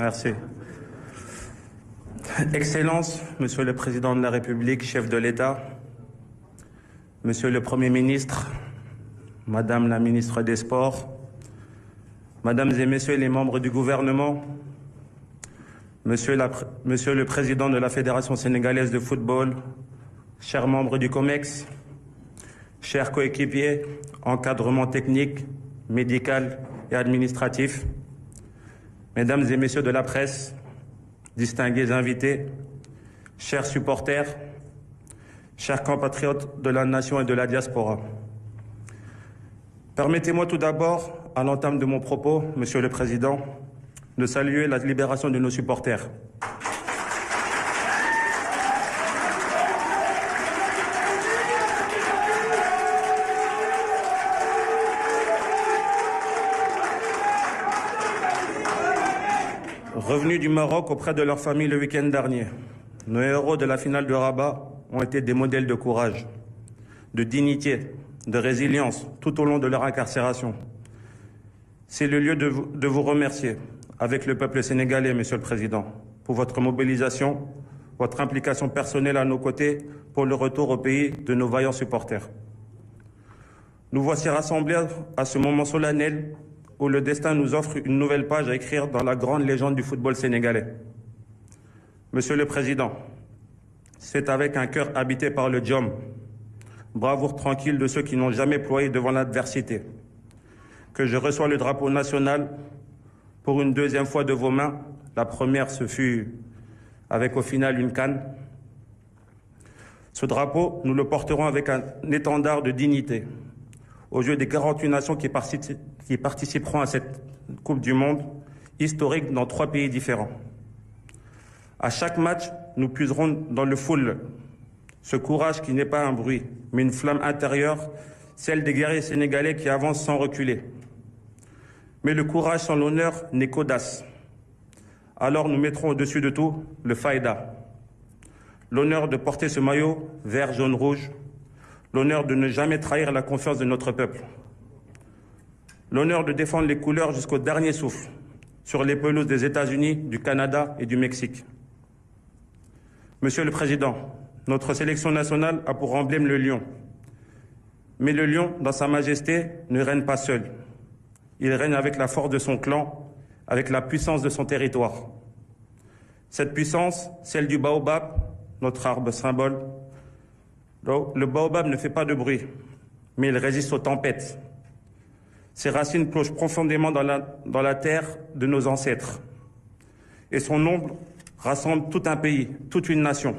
Merci. Excellences, Monsieur le Président de la République, chef de l'État, Monsieur le Premier ministre, Madame la ministre des Sports, Mesdames et Messieurs les membres du gouvernement, Monsieur le Président de la Fédération sénégalaise de football, chers membres du COMEX, chers coéquipiers, encadrement technique, médical et administratif, Mesdames et Messieurs de la presse, distingués invités, chers supporters, chers compatriotes de la nation et de la diaspora. Permettez-moi tout d'abord, à l'entame de mon propos, Monsieur le Président, de saluer la libération de nos supporters. Revenus du Maroc auprès de leur famille le week-end dernier, nos héros de la finale de Rabat ont été des modèles de courage, de dignité, de résilience tout au long de leur incarcération. C'est le lieu de vous remercier, avec le peuple sénégalais, Monsieur le Président, pour votre mobilisation, votre implication personnelle à nos côtés pour le retour au pays de nos vaillants supporters. Nous voici rassemblés à ce moment solennel où le destin nous offre une nouvelle page à écrire dans la grande légende du football sénégalais. Monsieur le Président, c'est avec un cœur habité par le Djom, bravoure tranquille de ceux qui n'ont jamais ployé devant l'adversité, que je reçois le drapeau national pour une deuxième fois de vos mains. La première, ce fut avec au final une canne. Ce drapeau, nous le porterons avec un étendard de dignité aux yeux des 48 nations qui participeront à cette Coupe du Monde historique dans 3 pays différents. À chaque match, nous puiserons dans le foule ce courage qui n'est pas un bruit, mais une flamme intérieure, celle des guerriers sénégalais qui avancent sans reculer. Mais le courage sans l'honneur n'est qu'audace. Alors nous mettrons au-dessus de tout le faïda. L'honneur de porter ce maillot vert, jaune, rouge. L'honneur de ne jamais trahir la confiance de notre peuple. L'honneur de défendre les couleurs jusqu'au dernier souffle, sur les pelouses des États-Unis, du Canada et du Mexique. Monsieur le Président, notre sélection nationale a pour emblème le lion. Mais le lion, dans sa majesté, ne règne pas seul. Il règne avec la force de son clan, avec la puissance de son territoire. Cette puissance, celle du baobab, notre arbre symbole. Le baobab ne fait pas de bruit, mais il résiste aux tempêtes. Ses racines plongent profondément dans la terre de nos ancêtres. Et son ombre rassemble tout un pays, toute une nation.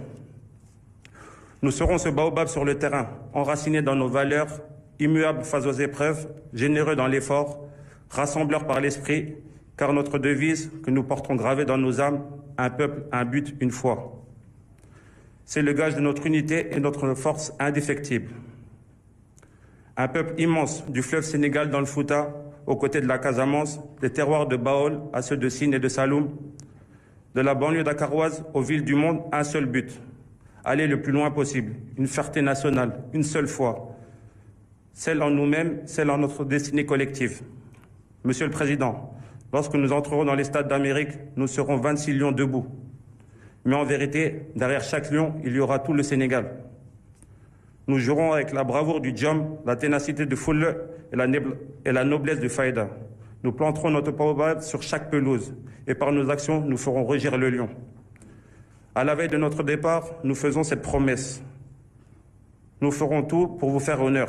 Nous serons ce baobab sur le terrain, enracinés dans nos valeurs, immuables face aux épreuves, généreux dans l'effort, rassembleurs par l'esprit, car notre devise que nous portons gravée dans nos âmes, un peuple, un but, une foi. C'est le gage de notre unité et notre force indéfectible. Un peuple immense, du fleuve Sénégal dans le Fouta, aux côtés de la Casamance, des terroirs de Baol à ceux de Sine et de Saloum, de la banlieue dakaroise aux villes du monde, un seul but, aller le plus loin possible, une fierté nationale, une seule foi, celle en nous-mêmes, celle en notre destinée collective. Monsieur le Président, lorsque nous entrerons dans les stades d'Amérique, nous serons 26 lions debout. Mais en vérité, derrière chaque lion, il y aura tout le Sénégal. Nous jouerons avec la bravoure du Djom, la ténacité de Foule et la noblesse du Faïda. Nous planterons notre baobab sur chaque pelouse et par nos actions, nous ferons rugir le lion. À la veille de notre départ, nous faisons cette promesse. Nous ferons tout pour vous faire honneur.